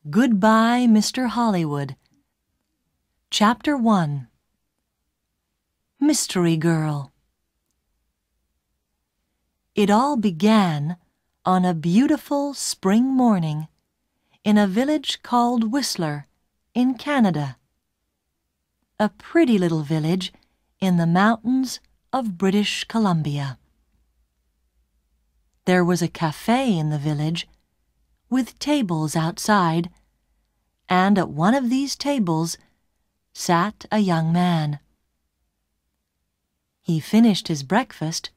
Goodbye Mr Hollywood. Chapter 1. Mystery Girl. It all began on a beautiful spring morning in a village called Whistler in Canada, a pretty little village in the mountains of British Columbia. There was a cafe in the village with tables outside, and at one of these tables sat a young man. He finished his breakfast,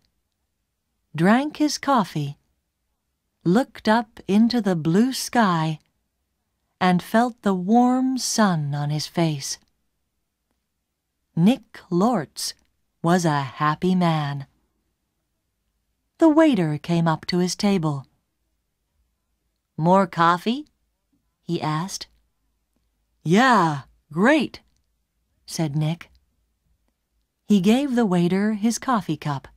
drank his coffee, looked up into the blue sky, and felt the warm sun on his face. Nick Lortz was a happy man. The waiter came up to his table. "More coffee?" he asked. "Yeah, great," said Nick. He gave the waiter his coffee cup.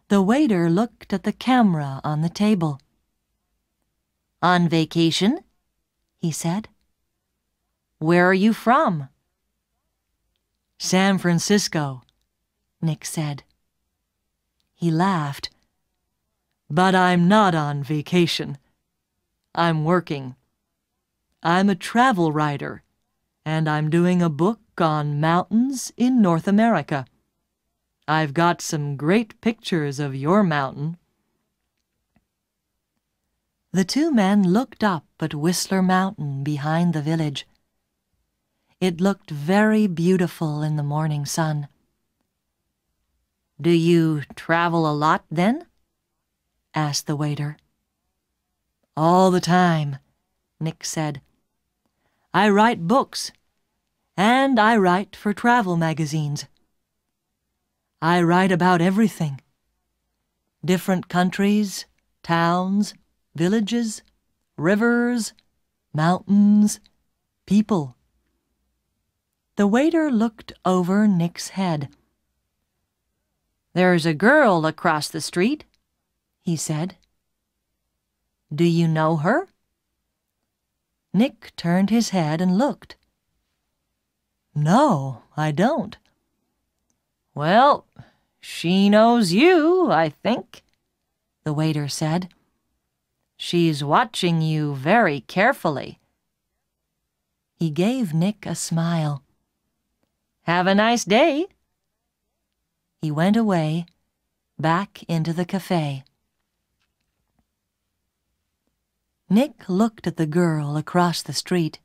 The waiter looked at the camera on the table. "On vacation?" he said. "Where are you from?" "San Francisco," Nick said. He laughed. "But I'm not on vacation. I'm working. I'm a travel writer, and I'm doing a book on mountains in North America. I've got some great pictures of your mountain." The two men looked up at Whistler Mountain behind the village. It looked very beautiful in the morning sun. "Do you travel a lot then?" asked the waiter. "All the time," Nick said. "I write books, and I write for travel magazines. I write about everything. Different countries, towns, villages, rivers, mountains, people." The waiter looked over Nick's head. "There's a girl across the street," he said. "Do you know her?" Nick turned his head and looked. "No, I don't." "Well, she knows you, I think," the waiter said. "She's watching you very carefully." He gave Nick a smile. "Have a nice day." He went away, back into the cafe. Nick looked at the girl across the street.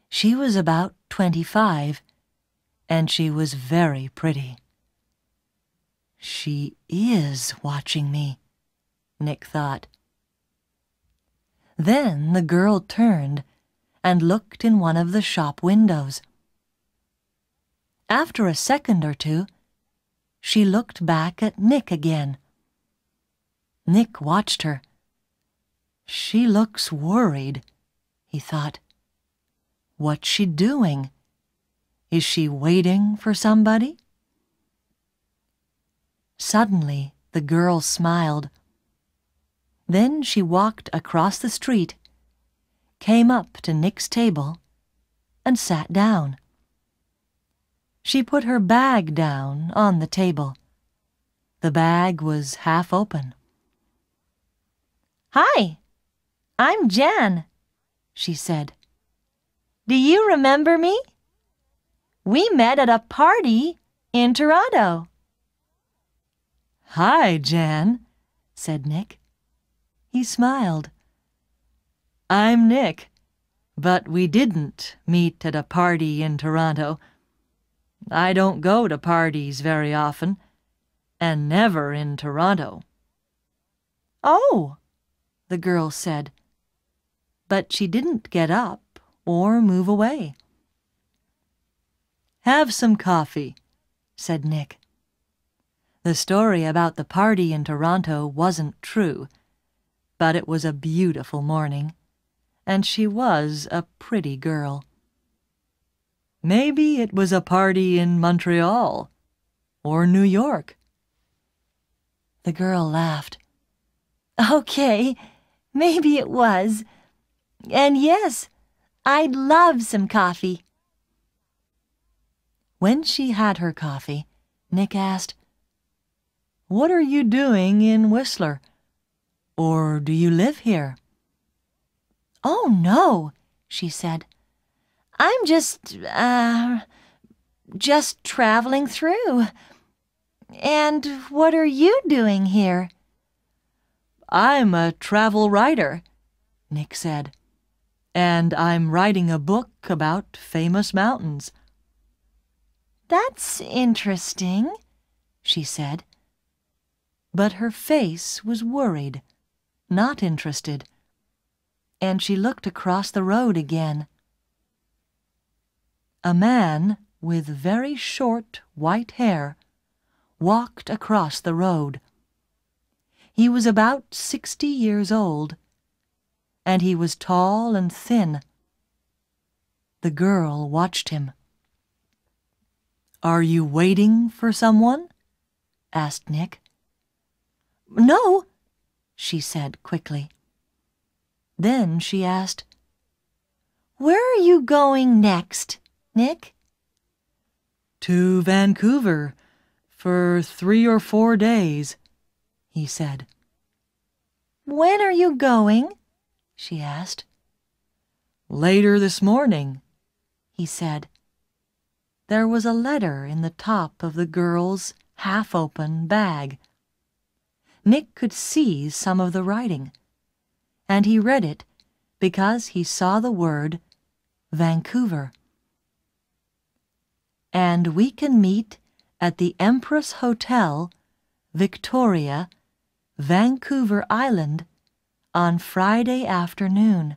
She was about 25, and she was very pretty. "She is watching me," Nick thought. Then the girl turned and looked in one of the shop windows. After a second or two, she looked back at Nick again. Nick watched her. "She looks worried," he thought. "What's she doing? Is she waiting for somebody?" Suddenly, the girl smiled. Then she walked across the street, came up to Nick's table, and sat down. She put her bag down on the table. The bag was half open. "Hi, I'm Jan," she said. "Do you remember me? We met at a party in Toronto." "Hi, Jan," said Nick. He smiled. "I'm Nick, but we didn't meet at a party in Toronto. I don't go to parties very often, and never in Toronto." "Oh," the girl said, but she didn't get up or move away. "Have some coffee," said Nick. The story about the party in Toronto wasn't true, but it was a beautiful morning, and she was a pretty girl. Maybe it was a party in Montreal or New York. The girl laughed. "Okay, maybe it was, And yes, I'd love some coffee. When she had her coffee, Nick asked, "What are you doing in Whistler? Or do you live here?" "Oh, no," she said. "I'm just traveling through. And what are you doing here?" "I'm a travel writer," Nick said, "and I'm writing a book about famous mountains." "That's interesting," she said. But her face was worried, not interested, and she looked across the road again. A man with very short white hair walked across the road. He was about 60 years old, and he was tall and thin. The girl watched him. "Are you waiting for someone?" asked Nick. "No," she said quickly. Then she asked, "Where are you going next, Nick?" "To Vancouver for 3 or 4 days," he said. "When are you going?" she asked. "Later this morning," he said. There was a letter in the top of the girl's half-open bag. Nick could see some of the writing, and he read it because he saw the word Vancouver. "And we can meet at the Empress Hotel, Victoria, Vancouver Island, on Friday afternoon."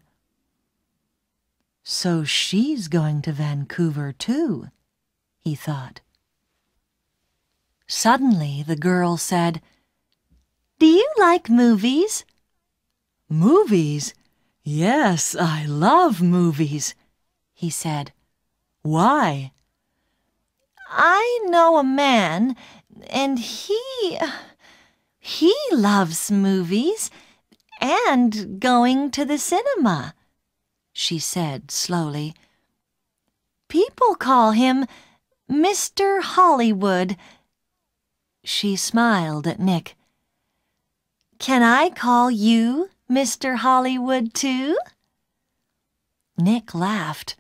So she's going to Vancouver too, he thought. Suddenly the girl said, "Do you like movies?" "Movies? Yes, I love movies," he said. "Why?" "I know a man, and he loves movies and going to the cinema," she said slowly. "People call him Mr. Hollywood." She smiled at Nick. "Can I call you Mr. Hollywood too?" Nick laughed.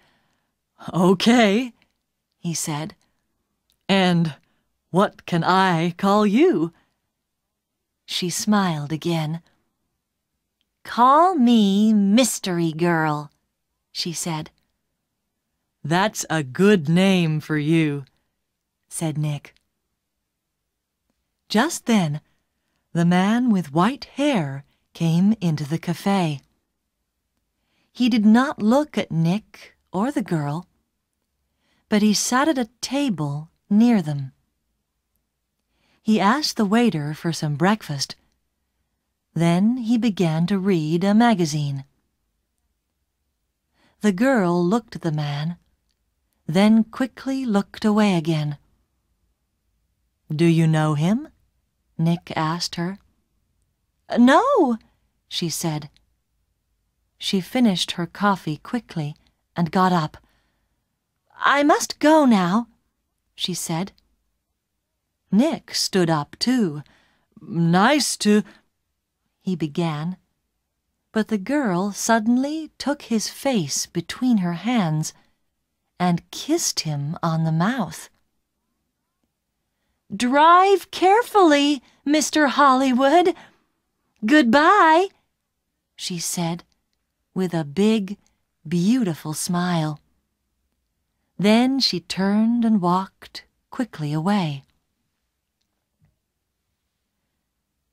"Okay," he said. "And what can I call you?" She smiled again. "Call me Mystery Girl," she said. "That's a good name for you," said Nick. Just then, the man with white hair came into the cafe. He did not look at Nick or the girl, but he sat at a table near them. He asked the waiter for some breakfast. Then he began to read a magazine. The girl looked at the man, then quickly looked away again. "Do you know him?" Nick asked her. "No," she said. She finished her coffee quickly and got up. "I must go now," she said. Nick stood up too. "Nice to—" he began, but the girl suddenly took his face between her hands and kissed him on the mouth. "Drive carefully, Mr. Hollywood. Goodbye," she said with a big, beautiful smile. Then she turned and walked quickly away.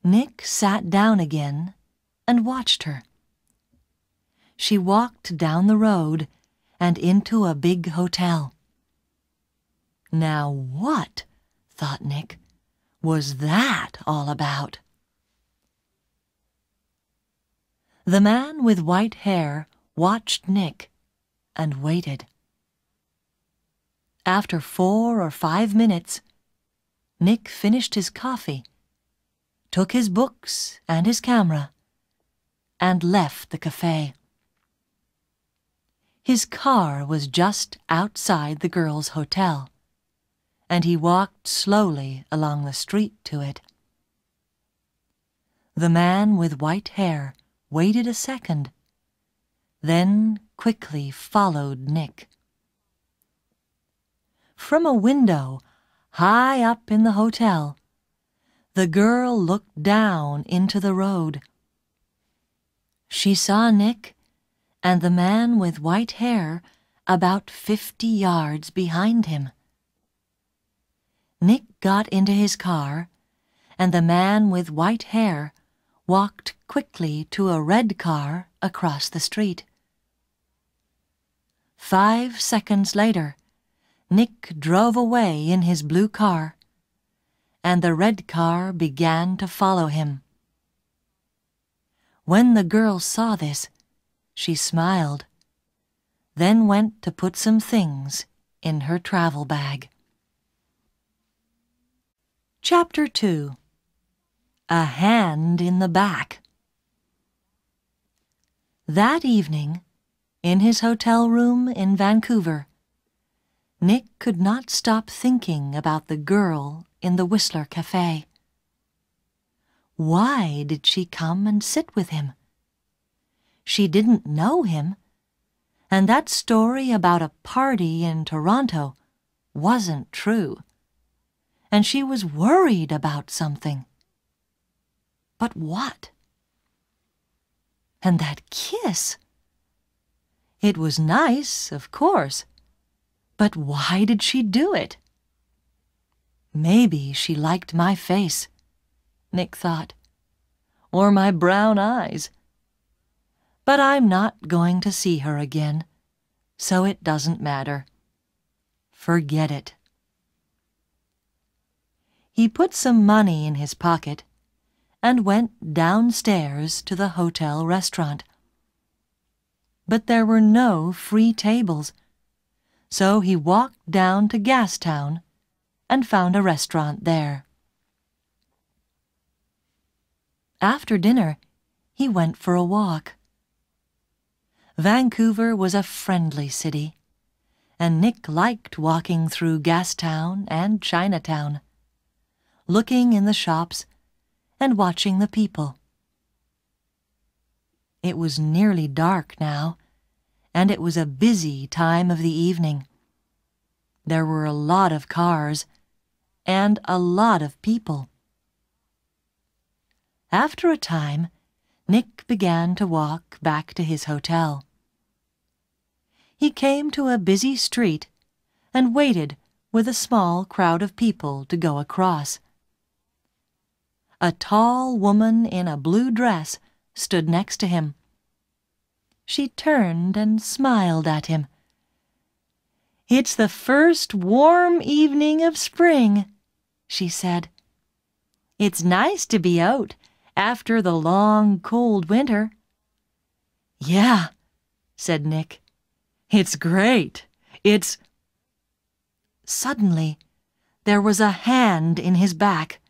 Nick sat down again and watched her. She walked down the road and into a big hotel. Now what, thought Nick, was that all about? The man with white hair watched Nick and waited. After 4 or 5 minutes, Nick finished his coffee, took his books and his camera, and left the cafe. His car was just outside the girl's hotel, and he walked slowly along the street to it. The man with white hair waited a second, then quickly followed Nick. From a window high up in the hotel, the girl looked down into the road. She saw Nick and the man with white hair about 50 yards behind him. Nick got into his car, and the man with white hair walked quickly to a red car across the street. 5 seconds later, Nick drove away in his blue car, and the red car began to follow him. When the girl saw this, she smiled, then went to put some things in her travel bag. Chapter 2. A Hand in the Back. That evening, in his hotel room in Vancouver, Nick could not stop thinking about the girl in the Whistler Cafe. Why did she come and sit with him? She didn't know him, and that story about a party in Toronto wasn't true, and she was worried about something. But what? And that kiss! It was nice, of course, but why did she do it? Maybe she liked my face, Nick thought, or my brown eyes. But I'm not going to see her again, so it doesn't matter. Forget it. He put some money in his pocket and went downstairs to the hotel restaurant. But there were no free tables, so he walked down to Gastown and found a restaurant there. After dinner, he went for a walk. Vancouver was a friendly city, and Nick liked walking through Gastown and Chinatown, looking in the shops and watching the people. It was nearly dark now, and it was a busy time of the evening. There were a lot of cars and a lot of people. After a time, Nick began to walk back to his hotel. He came to a busy street and waited with a small crowd of people to go across. A tall woman in a blue dress stood next to him. She turned and smiled at him. "It's the first warm evening of spring," she said. "It's nice to be out after the long, cold winter." "Yeah," said Nick. "It's great. It's—" Suddenly, there was a hand in his back,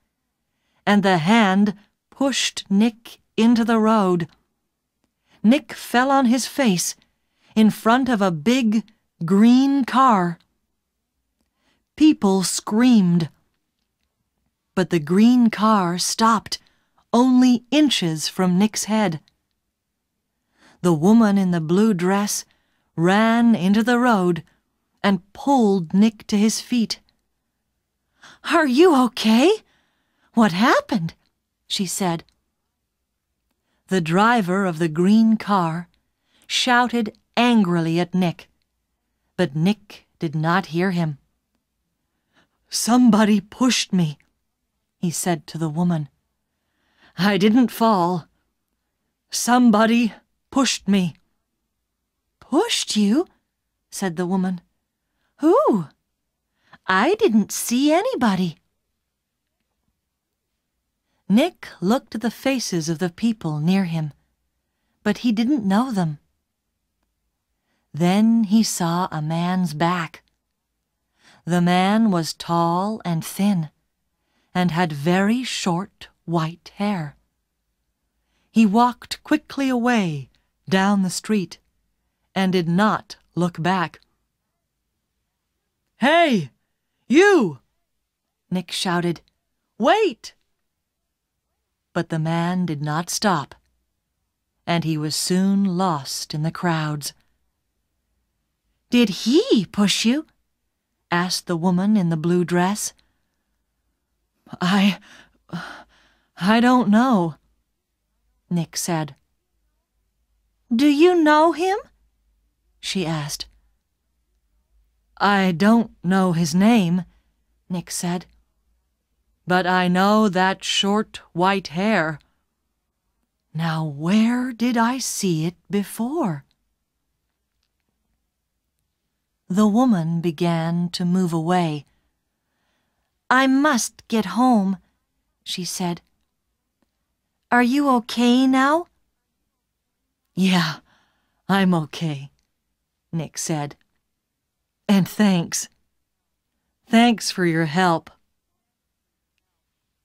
and the hand pushed Nick into the road. Nick fell on his face in front of a big, green car. People screamed, but the green car stopped only inches from Nick's head. The woman in the blue dress ran into the road and pulled Nick to his feet. "Are you okay? What happened?" she said. The driver of the green car shouted angrily at Nick, but Nick did not hear him. "Somebody pushed me," he said to the woman. "I didn't fall. Somebody pushed me." "Pushed you?" said the woman. "Who? I didn't see anybody." Nick looked at the faces of the people near him, but he didn't know them. Then he saw a man's back. The man was tall and thin, and had very short white hair. He walked quickly away down the street, and did not look back. "Hey, you!" Nick shouted. "Wait!" But the man did not stop, and he was soon lost in the crowds. "Did he push you?" asked the woman in the blue dress. I don't know," Nick said. "Do you know him?" she asked. "I don't know his name," Nick said. "But I know that short white hair. Now where did I see it before?" The woman began to move away. "I must get home," she said. "Are you okay now?" "Yeah, I'm okay," Nick said. "And thanks. Thanks for your help."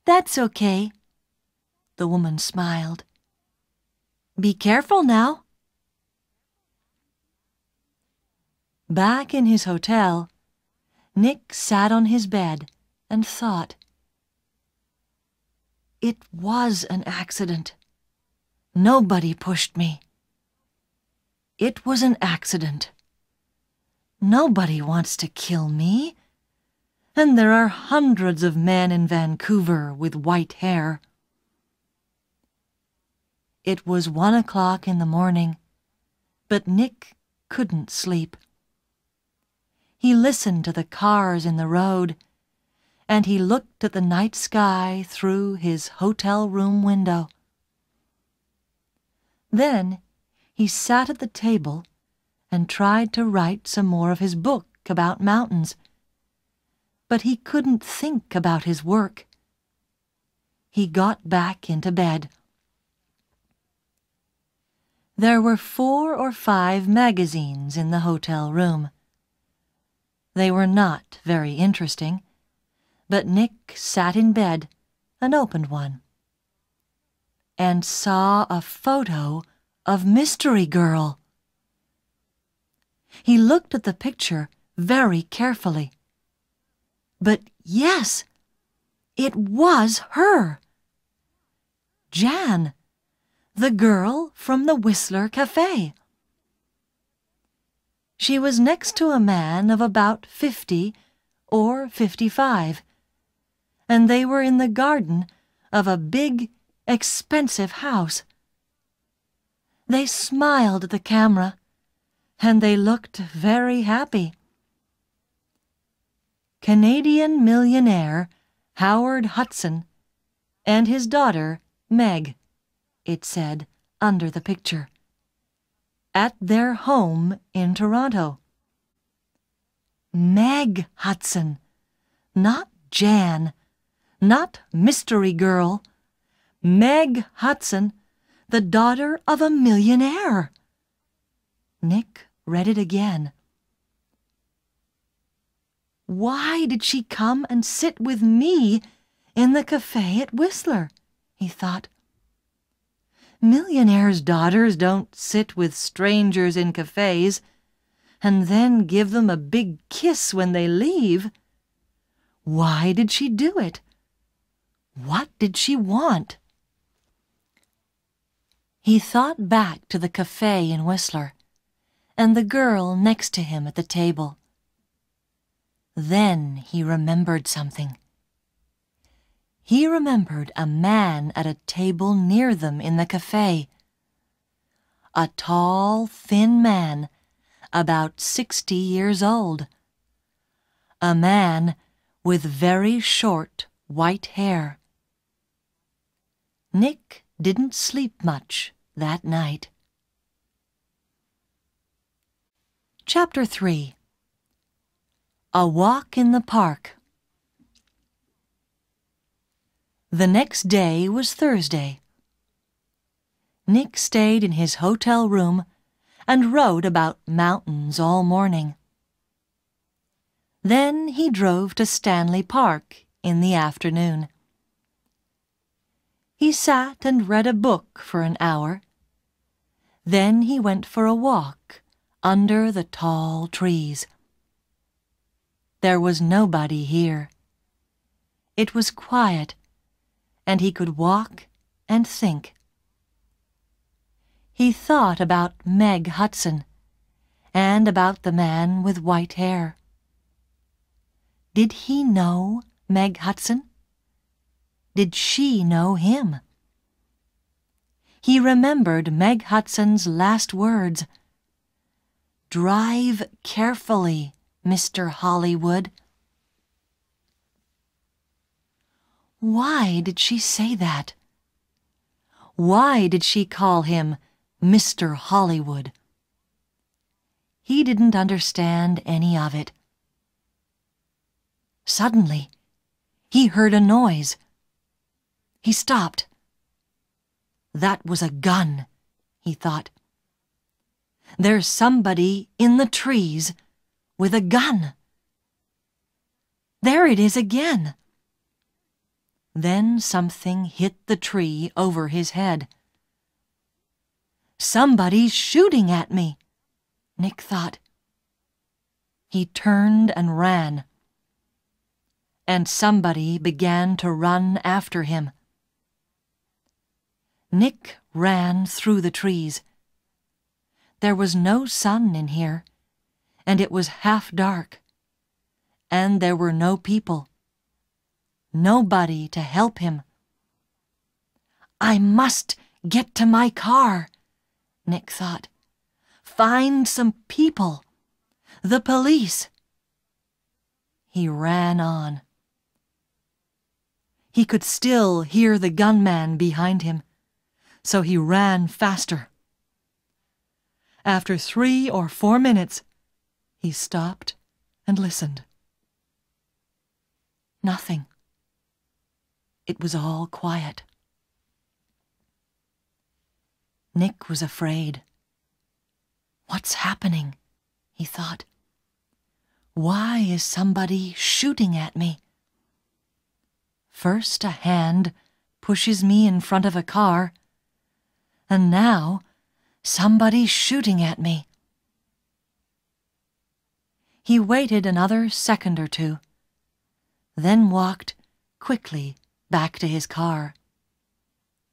"That's okay," the woman smiled. "Be careful now." Back in his hotel, Nick sat on his bed and thought. It was an accident. Nobody pushed me. It was an accident. Nobody wants to kill me, and there are hundreds of men in Vancouver with white hair. It was 1 o'clock in the morning, but Nick couldn't sleep. He listened to the cars in the road, and he looked at the night sky through his hotel room window. Then he sat at the table and tried to write some more of his book about mountains, but he couldn't think about his work. He got back into bed. There were 4 or 5 magazines in the hotel room. They were not very interesting, but Nick sat in bed and opened one, and saw a photo of Mystery Girl. He looked at the picture very carefully. But yes, it was her. Jan, the girl from the Whistler Cafe. She was next to a man of about 50 or 55, and they were in the garden of a big, expensive house. They smiled at the camera, and they looked very happy. Canadian millionaire Howard Hudson and his daughter Meg, it said under the picture, at their home in Toronto. Meg Hudson, not Jan, not Mystery Girl. Meg Hudson, the daughter of a millionaire. Nick read it again. Why did she come and sit with me in the cafe at Whistler? He thought. Millionaires' daughters don't sit with strangers in cafes and then give them a big kiss when they leave. Why did she do it? What did she want? He thought back to the cafe in Whistler and the girl next to him at the table. Then he remembered something. He remembered a man at a table near them in the cafe. A tall, thin man, about 60 years old. A man with very short white hair. Nick didn't sleep much that night. Chapter 3. A Walk in the Park. The next day was Thursday. Nick stayed in his hotel room and wrote about mountains all morning. Then he drove to Stanley Park in the afternoon. He sat and read a book for an hour. Then he went for a walk under the tall trees. There was nobody here. It was quiet, and he could walk and think. He thought about Meg Hudson and about the man with white hair. Did he know Meg Hudson? Did she know him? He remembered Meg Hudson's last words. "Drive carefully, Mr. Hollywood." Why did she say that? Why did she call him Mr. Hollywood? He didn't understand any of it. Suddenly, he heard a noise. He stopped. That was a gun, he thought. There's somebody in the trees with a gun. There it is again. Then something hit the tree over his head. Somebody's shooting at me, Nick thought. He turned and ran. And somebody began to run after him. Nick ran through the trees. There was no sun in here, and it was half dark. And there were no people. Nobody to help him. I must get to my car, Nick thought. Find some people. The police. He ran on. He could still hear the gunman behind him, so he ran faster. After 3 or 4 minutes, he stopped and listened. Nothing. It was all quiet. Nick was afraid. What's happening? He thought. Why is somebody shooting at me? First a hand pushes me in front of a car, and now somebody's shooting at me. He waited another second or two, then walked quickly back to his car.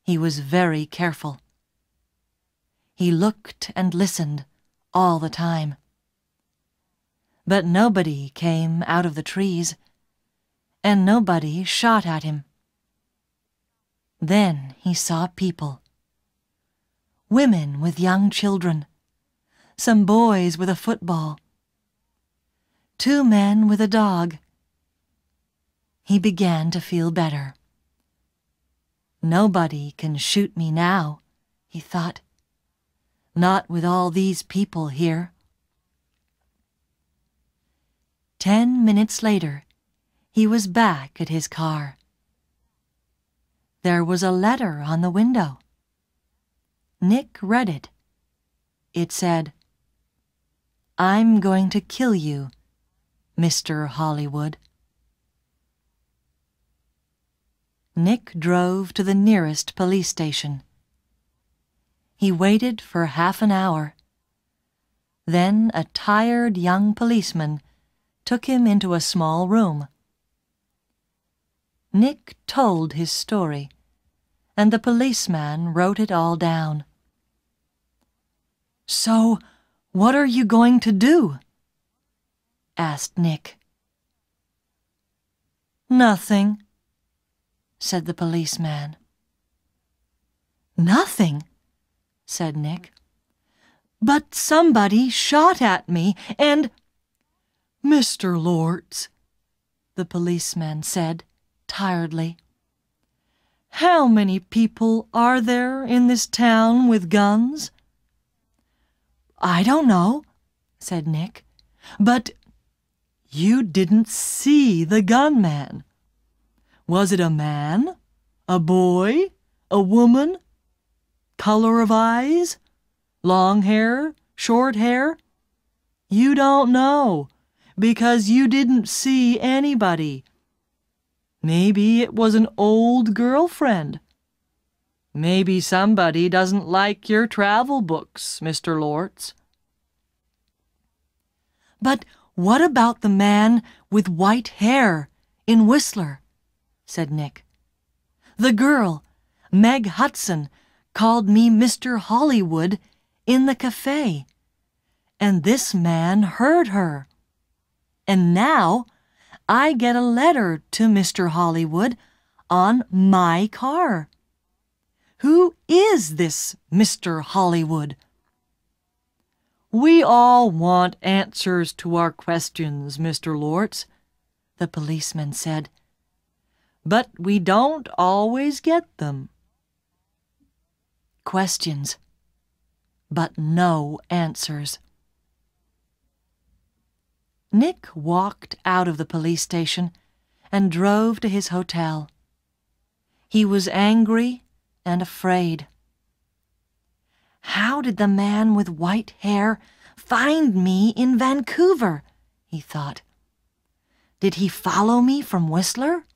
He was very careful. He looked and listened all the time. But nobody came out of the trees, and nobody shot at him. Then he saw people. Women with young children, some boys with a football, 2 men with a dog. He began to feel better. Nobody can shoot me now, he thought. Not with all these people here. 10 minutes later, he was back at his car. There was a letter on the window. Nick read it. It said, "I'm going to kill you, Mr. Hollywood." Nick drove to the nearest police station. He waited for half an hour. Then a tired young policeman took him into a small room. Nick told his story, and the policeman wrote it all down. "So, what are you going to do?" asked Nick. "Nothing," said the policeman. "Nothing?" said Nick. "But somebody shot at me and—" "Mr. Lortz," the policeman said tiredly, "how many people are there in this town with guns?" "I don't know," said Nick, "but you didn't see the gunman. Was it a man, a boy, a woman? Color of eyes? Long hair, short hair? You don't know, because you didn't see anybody. Maybe it was an old girlfriend. Maybe somebody doesn't like your travel books, Mr. Lortz." "But what about the man with white hair in Whistler?" said Nick. "The girl, Meg Hudson, called me Mr. Hollywood in the cafe, and this man heard her. And now I get a letter to Mr. Hollywood on my car. Who is this Mr. Hollywood?" "We all want answers to our questions, Mr. Lortz," the policeman said. "But we don't always get them." Questions, but no answers. Nick walked out of the police station and drove to his hotel. He was angry and afraid. "How did the man with white hair find me in Vancouver?" he thought. "Did he follow me from Whistler?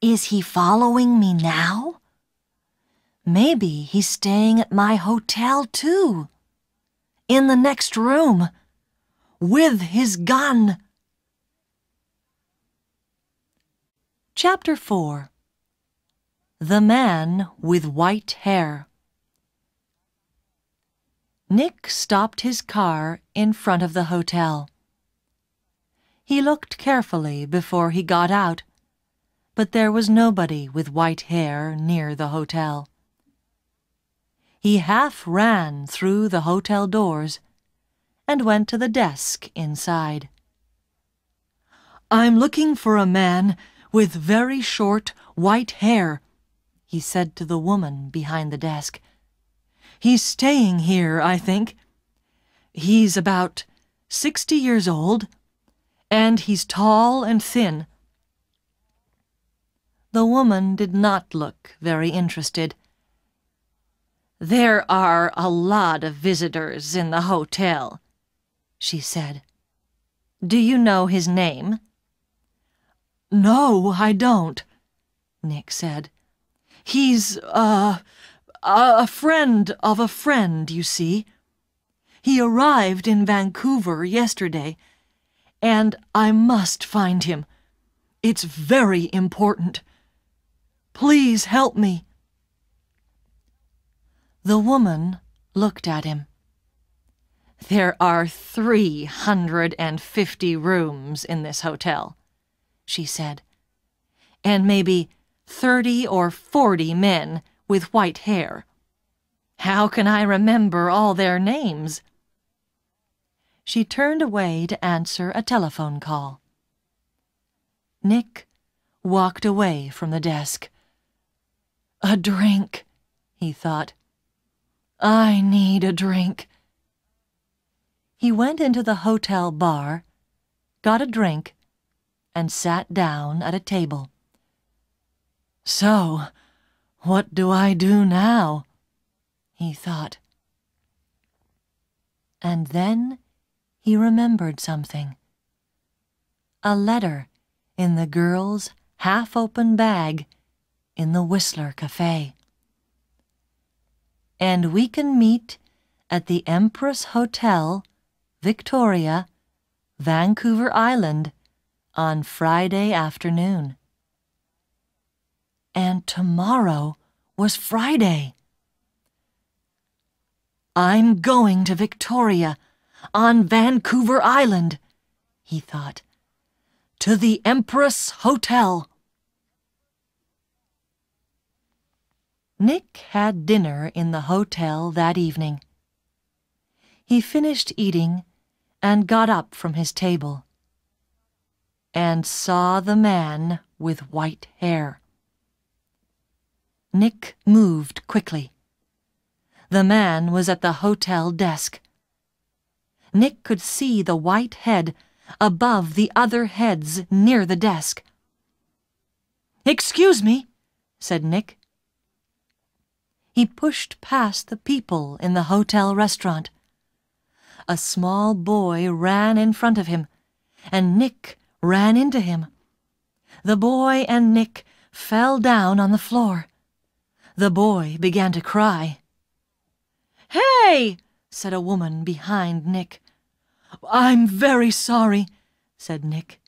Is he following me now? Maybe he's staying at my hotel too, in the next room, with his gun." Chapter 4. The Man with White Hair. Nick stopped his car in front of the hotel. He looked carefully before he got out, but there was nobody with white hair near the hotel. He half ran through the hotel doors and went to the desk inside. "I'm looking for a man with very short white hair," he said to the woman behind the desk. "He's staying here, I think. He's about 60 years old, and he's tall and thin." The woman did not look very interested. "There are a lot of visitors in the hotel," she said. "Do you know his name?" "No, I don't," Nick said. "He's, a friend of a friend, you see. He arrived in Vancouver yesterday, and I must find him. It's very important. Please help me." The woman looked at him. "There are 350 rooms in this hotel," she said, "and maybe 30 or 40 men with white hair. How can I remember all their names?" She turned away to answer a telephone call. Nick walked away from the desk. "A drink," he thought. "I need a drink." He went into the hotel bar, got a drink, and sat down at a table. "So, what do I do now?" he thought. And then he remembered something. A letter in the girl's half-open bag in the Whistler Cafe. "And we can meet at the Empress Hotel, Victoria, Vancouver Island, on Friday afternoon." And tomorrow was Friday. "I'm going to Victoria, on Vancouver Island," he thought. "To the Empress Hotel." Nick had dinner in the hotel that evening. He finished eating and got up from his table and saw the man with white hair. Nick moved quickly. The man was at the hotel desk. Nick could see the white head above the other heads near the desk. "Excuse me," said Nick. He pushed past the people in the hotel restaurant. A small boy ran in front of him, and Nick ran into him. The boy and Nick fell down on the floor. The boy began to cry. "Hey!" said a woman behind Nick. "I'm very sorry," said Nick.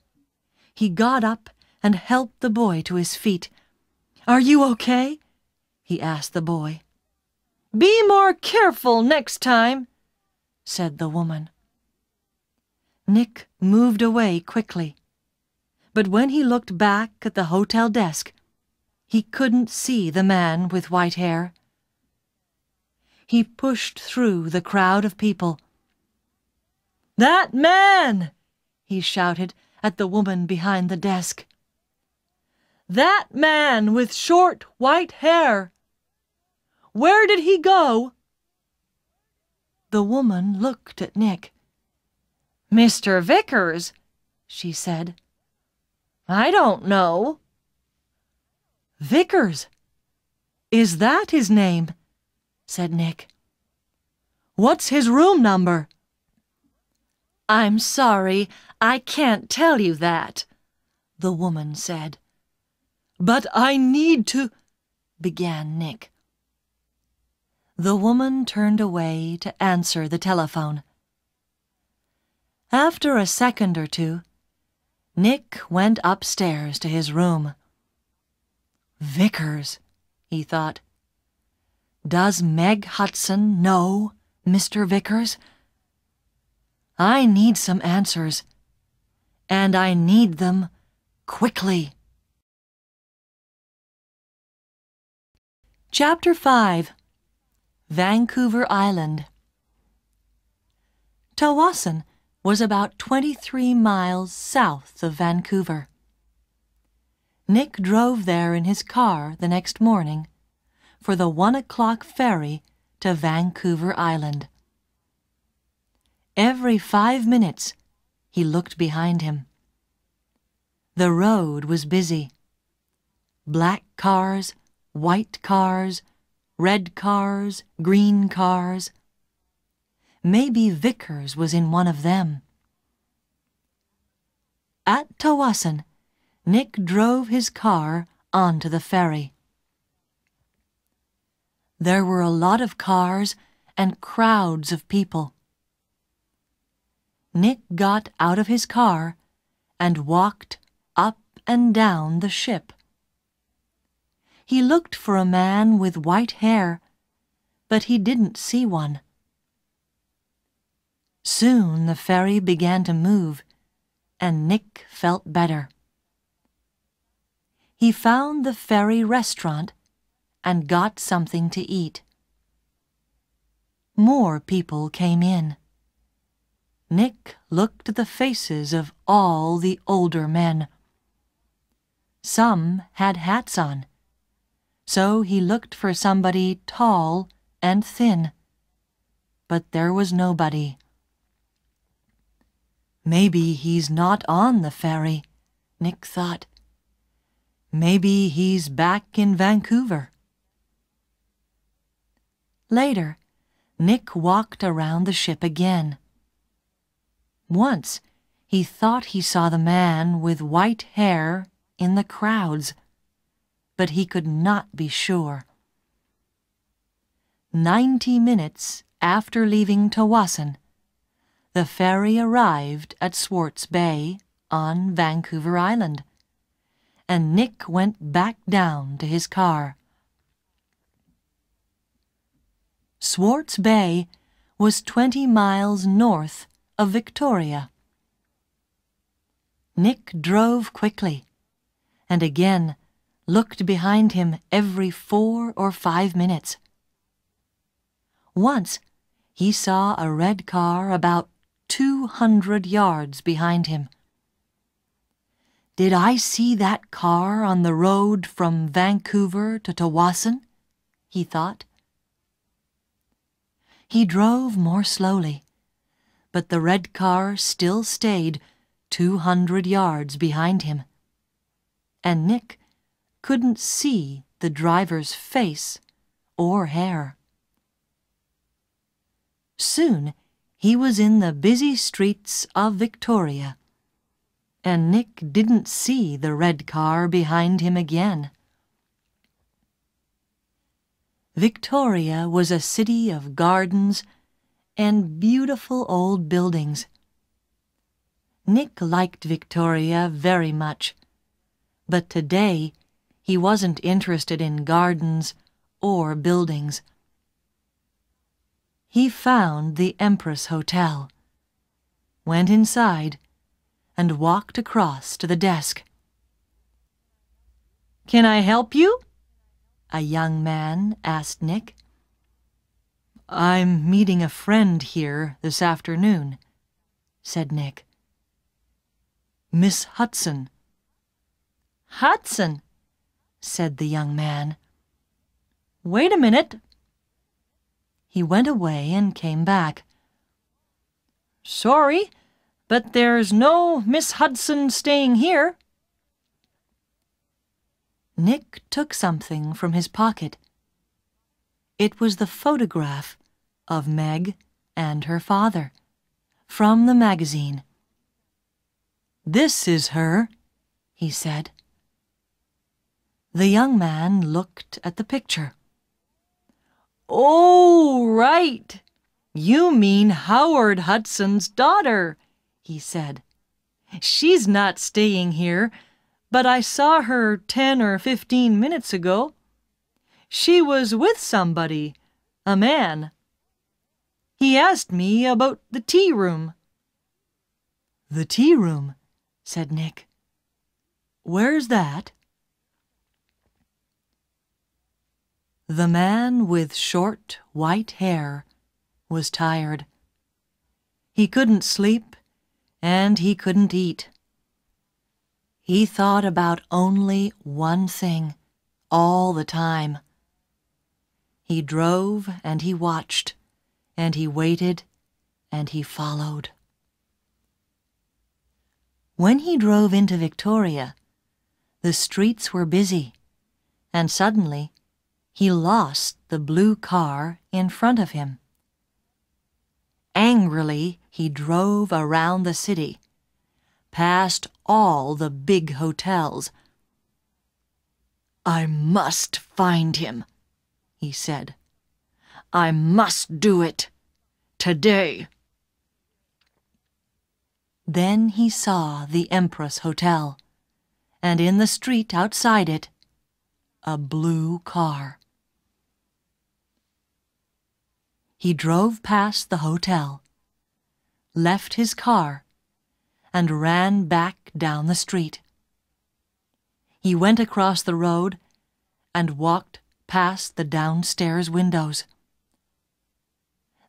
He got up and helped the boy to his feet. "Are you okay?" he asked the boy. "Be more careful next time," said the woman. Nick moved away quickly, but when he looked back at the hotel desk, he couldn't see the man with white hair. He pushed through the crowd of people. "That man!" he shouted at the woman behind the desk. "That man with short white hair! Where did he go?" The woman looked at Nick. "Mr. Vickers," she said. "I don't know." "Vickers? Is that his name?" said Nick. "What's his room number?" "I'm sorry, I can't tell you that," the woman said. "But I need to," began Nick. The woman turned away to answer the telephone. After a second or two, Nick went upstairs to his room. Vickers, he thought. Does Meg Hudson know Mr. Vickers? I need some answers, and I need them quickly. Chapter 5. Vancouver Island. Tawasin was about 23 miles south of Vancouver. Nick drove there in his car the next morning for the 1 o'clock ferry to Vancouver Island. Every 5 minutes, he looked behind him. The road was busy. Black cars, white cars, red cars, green cars. Maybe Vickers was in one of them. At Tawasin, Nick drove his car onto the ferry. There were a lot of cars and crowds of people. Nick got out of his car and walked up and down the ship. He looked for a man with white hair, but he didn't see one. Soon the ferry began to move, and Nick felt better. He found the ferry restaurant and got something to eat. More people came in. Nick looked at the faces of all the older men. Some had hats on, so he looked for somebody tall and thin, but there was nobody. Maybe he's not on the ferry, Nick thought. Maybe he's back in Vancouver. Later, Nick walked around the ship again. Once, he thought he saw the man with white hair in the crowds, but he could not be sure. 90 minutes after leaving Tawasin, the ferry arrived at Swartz Bay on Vancouver Island, and Nick went back down to his car. Swartz Bay was 20 miles north of Victoria. Nick drove quickly, and again looked behind him every 4 or 5 minutes. Once he saw a red car about 200 yards behind him. Did I see that car on the road from Vancouver to Tawasin? He thought. He drove more slowly, but the red car still stayed 200 yards behind him, and Nick couldn't see the driver's face or hair. Soon he was in the busy streets of Victoria, and Nick didn't see the red car behind him again. Victoria was a city of gardens and beautiful old buildings. Nick liked Victoria very much, but today he wasn't interested in gardens or buildings. He found the Empress Hotel, went inside, and walked across to the desk. "Can I help you?" a young man asked Nick. "I'm meeting a friend here this afternoon," said Nick. "Miss Hudson." "Hudson," said the young man. "Wait a minute." He went away and came back. "Sorry, but there's no Miss Hudson staying here." Nick took something from his pocket. It was the photograph of Meg and her father from the magazine. "This is her," he said. The young man looked at the picture. "Oh, right. You mean Howard Hudson's daughter," he said. "She's not staying here, but I saw her 10 or 15 minutes ago. She was with somebody, a man. He asked me about the tea room." "The tea room," said Nick. "Where's that?" The man with short white hair was tired. He couldn't sleep and he couldn't eat. He thought about only one thing all the time. He drove and he watched, and he waited and he followed. When he drove into Victoria, the streets were busy, and suddenly he lost the blue car in front of him. Angrily, he drove around the city, past all the big hotels. "I must find him," he said. "I must do it today." Then he saw the Empress Hotel, and in the street outside it, a blue car. He drove past the hotel, left his car, and ran back down the street. He went across the road and walked past the downstairs windows.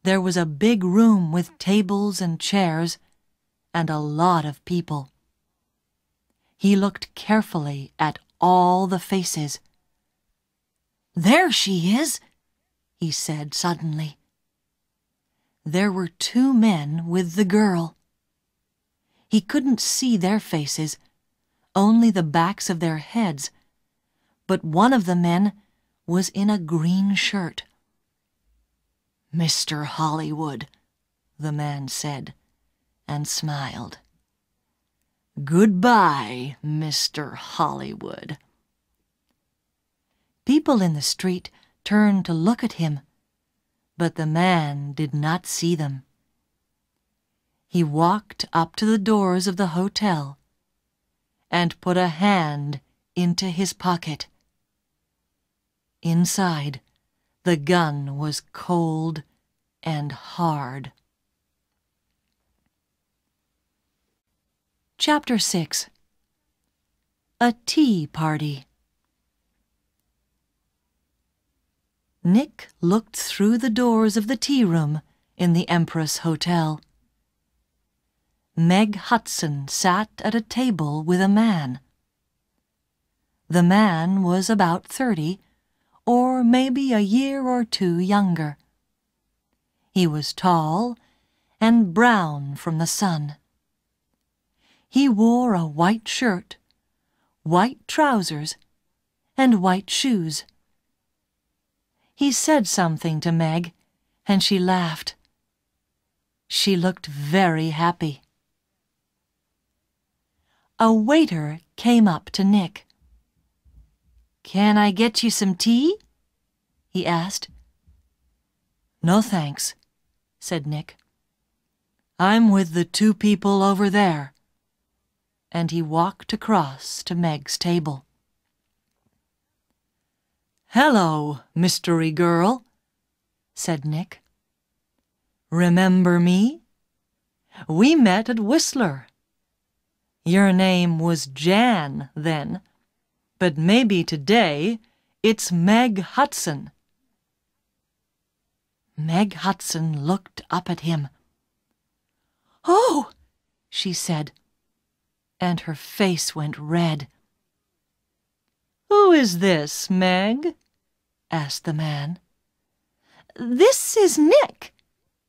There was a big room with tables and chairs and a lot of people. He looked carefully at all the faces. "There she is," he said suddenly. There were 2 men with the girl. He couldn't see their faces, only the backs of their heads, but one of the men was in a green shirt. "Mr. Hollywood," the man said, and smiled. "Goodbye, Mr. Hollywood." People in the street turned to look at him, but the man did not see them. He walked up to the doors of the hotel and put a hand into his pocket. Inside, the gun was cold and hard. Chapter 6. A Tea Party. Nick looked through the doors of the tea room in the Empress Hotel. Meg Hudson sat at a table with a man. The man was about 30, or maybe a year or 2 younger. He was tall and brown from the sun. He wore a white shirt, white trousers, and white shoes. He said something to Meg, and she laughed. She looked very happy. A waiter came up to Nick. "Can I get you some tea?" he asked. "No, thanks," said Nick. "I'm with the 2 people over there." and he walked across to Meg's table. "Hello, mystery girl," said Nick. "Remember me? We met at Whistler. Your name was Jan then, but maybe today it's Meg Hudson." Meg Hudson looked up at him. "Oh," she said, and her face went red. "Who is this, Meg?" asked the man. "This is Nick,"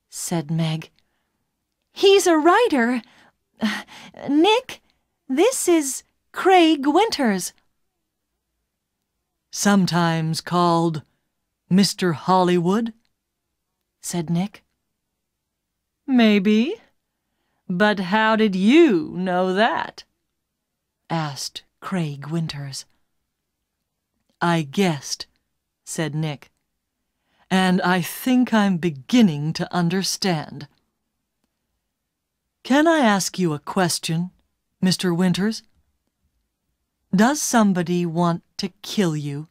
said Meg. "He's a writer. Nick, this is Craig Winters." "Sometimes called Mr. Hollywood," said Nick. "Maybe. But how did you know that?" asked Craig Winters. "I guessed," said Nick, "and I think I'm beginning to understand. Can I ask you a question, Mr. Winters? Does somebody want to kill you?"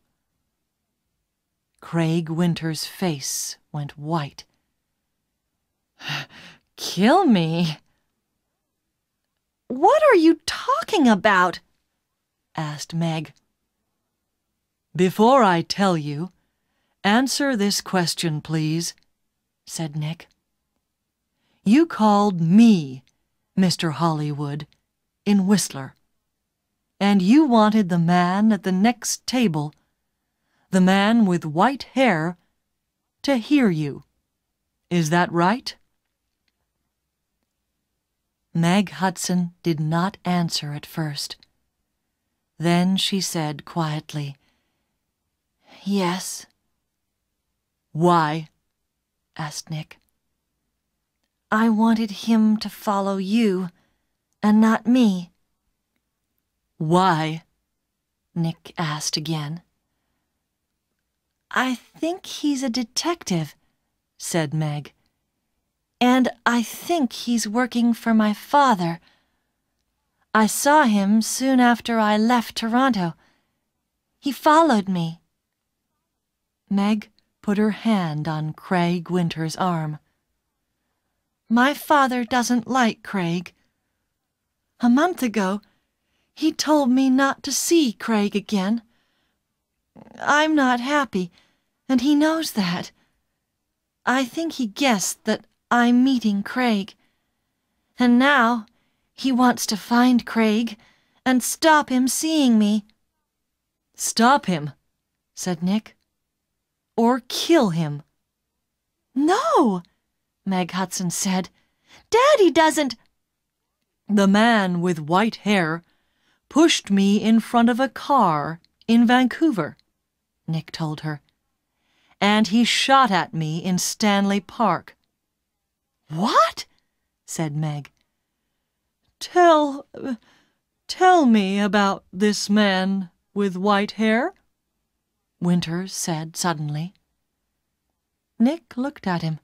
Craig Winters' face went white. "Kill me? What are you talking about?" asked Meg. "Before I tell you, answer this question, please," said Nick. "You called me Mr. Hollywood in Whistler, and you wanted the man at the next table, the man with white hair, to hear you. Is that right?" Meg Hudson did not answer at first. Then she said quietly, "Yes." "Why?" asked Nick. "I wanted him to follow you, and not me." "Why?" Nick asked again. "I think he's a detective," said Meg. "And I think he's working for my father. I saw him soon after I left Toronto. He followed me." Meg put her hand on Craig Winters' arm. "My father doesn't like Craig. A month ago, he told me not to see Craig again. I'm not happy, and he knows that. I think he guessed that I'm meeting Craig. And now he wants to find Craig and stop him seeing me." "Stop him," said Nick. "Or kill him." "No," Meg Hudson said. "Daddy doesn't—" "The man with white hair pushed me in front of a car in Vancouver," Nick told her. "And he shot at me in Stanley Park." "What?" said Meg. Tell me about this man with white hair," Winters said suddenly. Nick looked at him.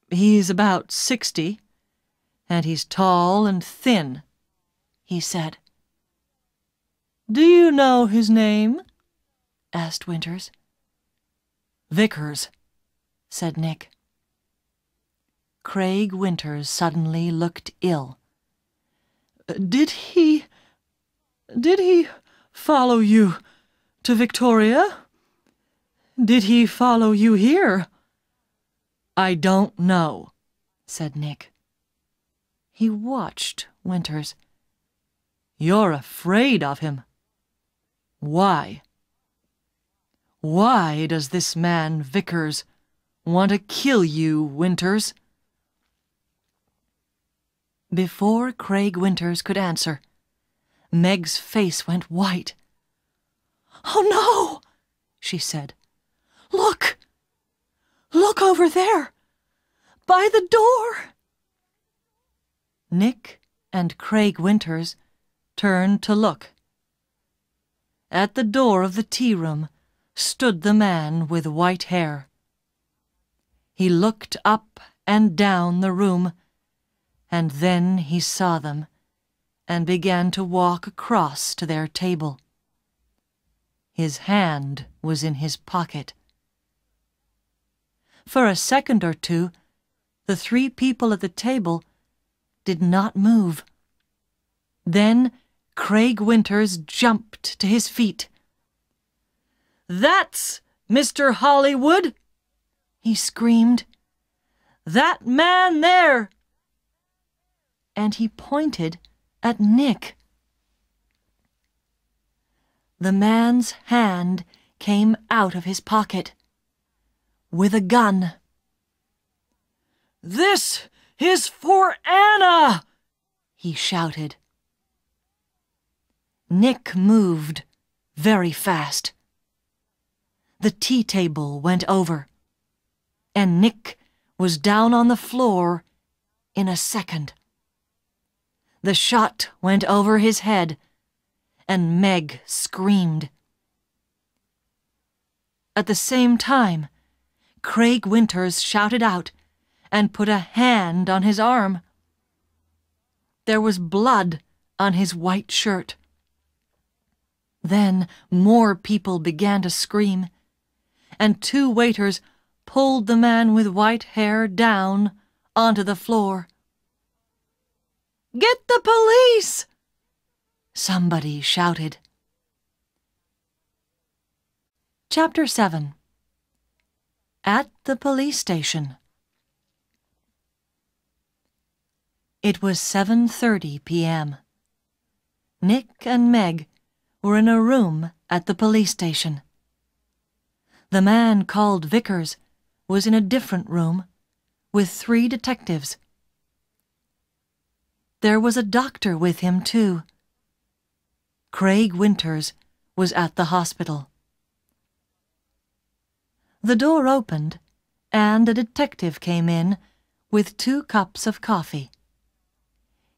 "He's about 60, and he's tall and thin," he said. "Do you know his name?" asked Winters. "Vickers," said Nick. Craig Winters suddenly looked ill. Did he follow you to Victoria? Did he follow you here?" "I don't know," said Nick. He watched Winters. "You're afraid of him. Why? Why does this man Vickers want to kill you, Winters?" Before Craig Winters could answer, Meg's face went white. "Oh, no!" she said. "Look! Look over there! By the door!" Nick and Craig Winters turned to look. At the door of the tea room stood the man with white hair. He looked up and down the room, and then he saw them, and began to walk across to their table. His hand was in his pocket. For a second or two, the three people at the table did not move. Then Craig Winters jumped to his feet. "That's Mr. Hollywood!" he screamed. "That man there!" And he pointed at Nick. The man's hand came out of his pocket with a gun. "This is for Anna!" he shouted. Nick moved very fast. The tea table went over, and Nick was down on the floor in a second. The shot went over his head, and Meg screamed. At the same time, Craig Winters shouted out and put a hand on his arm. There was blood on his white shirt. Then more people began to scream, and two waiters pulled the man with white hair down onto the floor. "Get the police!" somebody shouted. Chapter 7. At the police station. It was 7:30 p.m. Nick and Meg were in a room at the police station. The man called Vickers was in a different room with 3 detectives. There was a doctor with him, too. Craig Winters was at the hospital. The door opened, and a detective came in with 2 cups of coffee.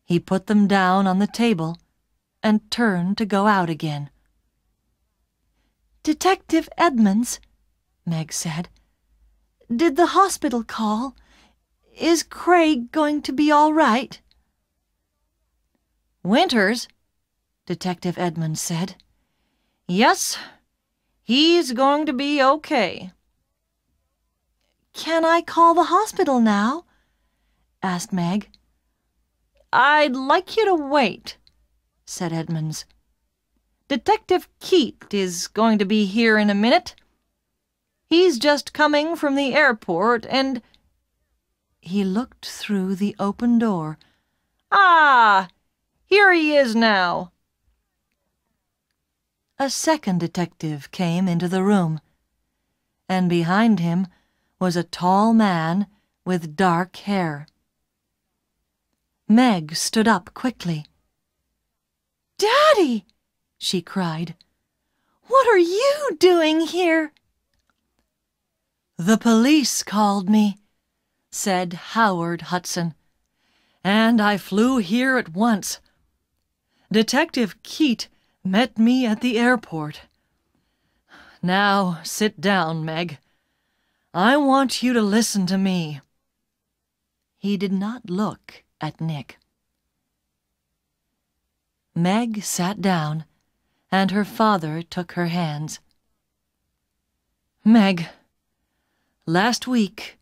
He put them down on the table and turned to go out again. "Detective Edmonds," Meg said, "did the hospital call? Is Craig going to be all right?" "Winters," Detective Edmonds said. "Yes, he's going to be okay." "Can I call the hospital now?" asked Meg. "I'd like you to wait," said Edmonds. "Detective Keat is going to be here in a minute. He's just coming from the airport and—" He looked through the open door. "Ah, here he is now." A second detective came into the room, and behind him was a tall man with dark hair. Meg stood up quickly. "Daddy!" she cried. "What are you doing here?" "The police called me," said Howard Hudson, "and I flew here at once. Detective Keat met me at the airport. Now sit down, Meg. I want you to listen to me." He did not look at Nick. Meg sat down, and her father took her hands. "Meg, last week,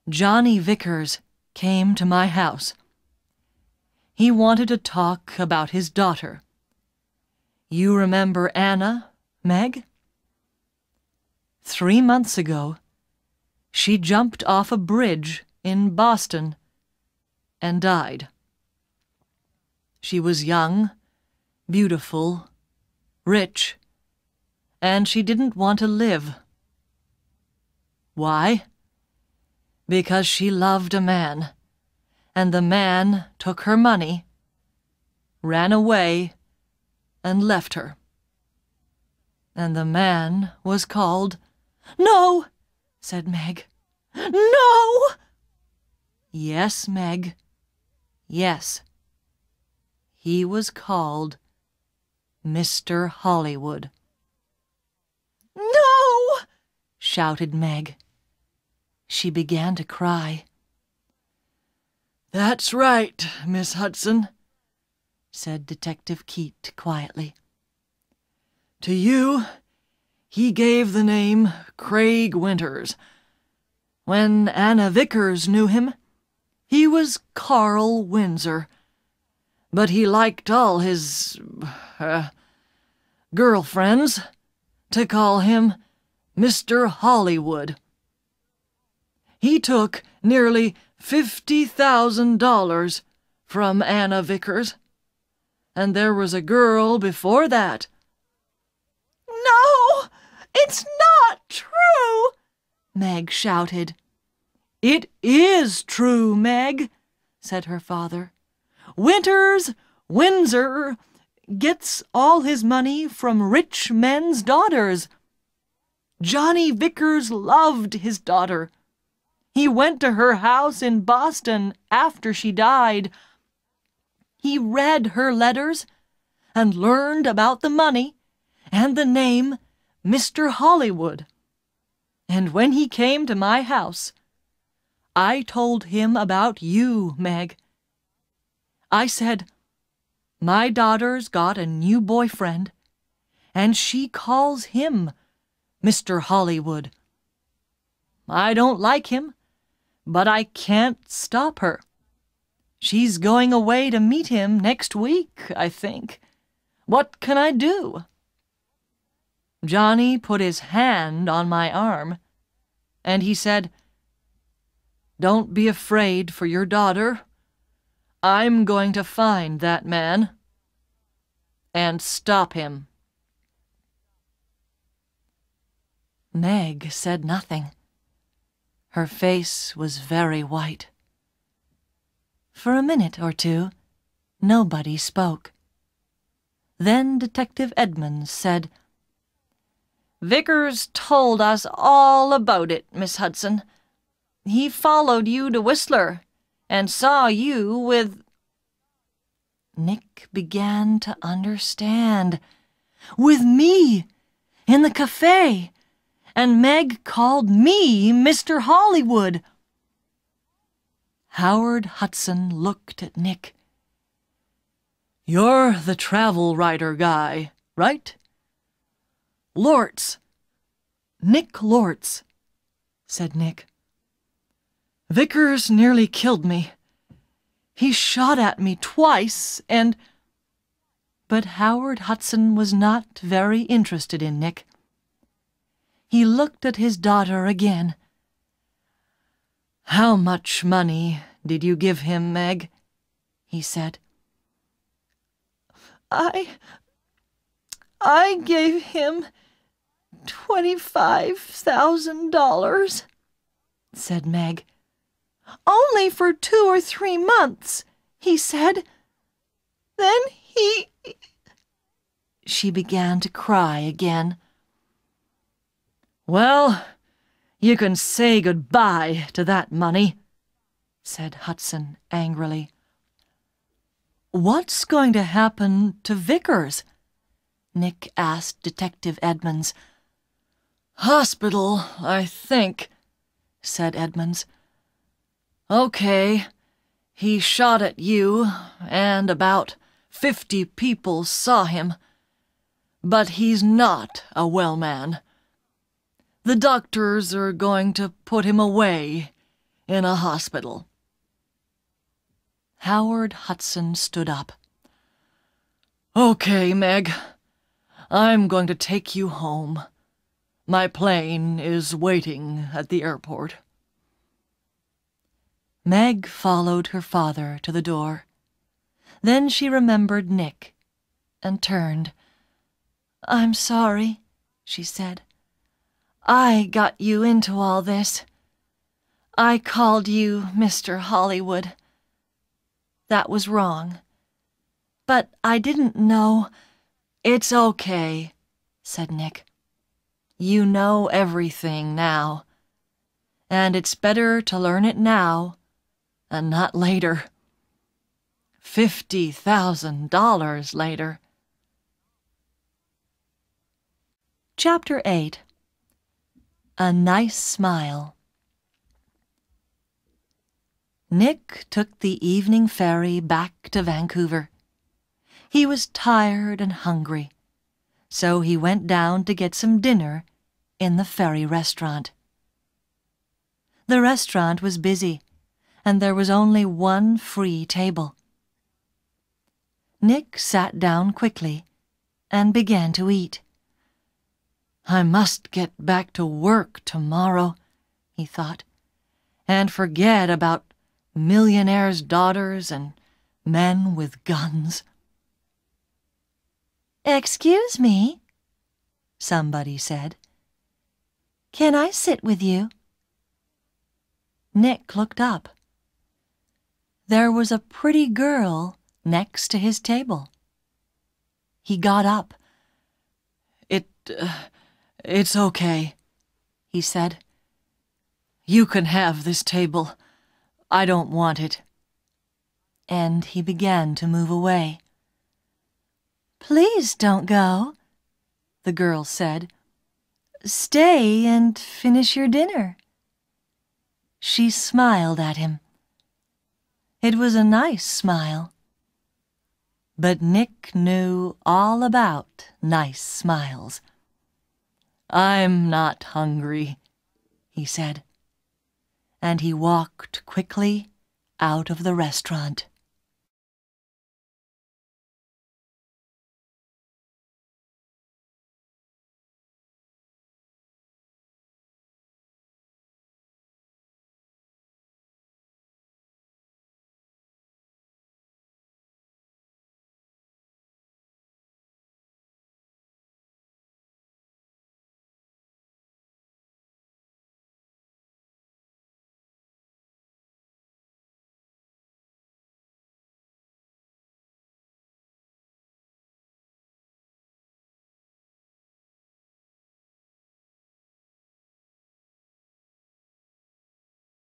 Johnny Vickers came to my house. He wanted to talk about his daughter. You remember Anna, Meg? 3 months ago, she jumped off a bridge in Boston and died. She was young, beautiful, rich, and she didn't want to live. Why? Because she loved a man, and the man took her money, ran away, and left her. And the man was called—" "No!" said Meg. "No!" "Yes, Meg. Yes. He was called Mr. Hollywood." "No!" shouted Meg. She began to cry. "That's right, Miss Hudson," said Detective Keat quietly. "To you, he gave the name Craig Winters. When Anna Vickers knew him, he was Carl Windsor. But he liked all his girlfriends to call him Mr. Hollywood. He took nearly $50,000 from Anna Vickers, and there was a girl before that." "No, it's not true!" Meg shouted. "It is true, Meg," said her father. Windsor gets all his money from rich men's daughters. Johnny Vickers loved his daughter. He went to her house in Boston after she died. He read her letters and learned about the money and the name Mr. Hollywood. And when he came to my house, I told him about you, Meg. I said, 'My daughter's got a new boyfriend, and she calls him Mr. Hollywood. I don't like him, but I can't stop her. She's going away to meet him next week, I think. What can I do?' Johnny put his hand on my arm, and he said, 'Don't be afraid for your daughter. I'm going to find that man and stop him.'" Meg said nothing. Her face was very white. For a minute or two, nobody spoke. Then Detective Edmonds said, "Vickers told us all about it, Miss Hudson. He followed you to Whistler and saw you with—" Nick began to understand. "With me, in the cafe, and Meg called me Mr. Hollywood." Howard Hudson looked at Nick. "You're the travel writer guy, right?" "Lortz. Nick Lortz," said Nick. "Vickers nearly killed me. He shot at me twice and—" But Howard Hudson was not very interested in Nick. He looked at his daughter again. "How much money did you give him, Meg?" he said. I gave him $25,000, said Meg. "Only for 2 or 3 months, he said. Then he—" She began to cry again. "Well, you can say goodbye to that money," said Hudson angrily. "What's going to happen to Vickers?" Nick asked Detective Edmonds. "Hospital, I think," said Edmonds. "Okay, he shot at you, and about 50 people saw him. But he's not a well man. The doctors are going to put him away in a hospital." Howard Hudson stood up. "Okay, Meg. I'm going to take you home. My plane is waiting at the airport." Meg followed her father to the door. Then she remembered Nick and turned. "I'm sorry," she said. "I got you into all this. I called you Mr. Hollywood. That was wrong. But I didn't know—" "It's okay," said Nick. "You know everything now. And it's better to learn it now and not later. $50,000 later. Chapter 8. A Nice Smile. Nick took the evening ferry back to Vancouver. He was tired and hungry, so he went down to get some dinner in the ferry restaurant. The restaurant was busy, and there was only one free table. Nick sat down quickly and began to eat. "I must get back to work tomorrow," he thought, "and forget about millionaires' daughters and men with guns." "Excuse me," somebody said. "Can I sit with you?" Nick looked up. There was a pretty girl next to his table. He got up. It's okay," he said. "You can have this table. I don't want it." And he began to move away. "Please don't go," the girl said. "Stay and finish your dinner." She smiled at him. It was a nice smile. But Nick knew all about nice smiles. "I'm not hungry," he said, and he walked quickly out of the restaurant.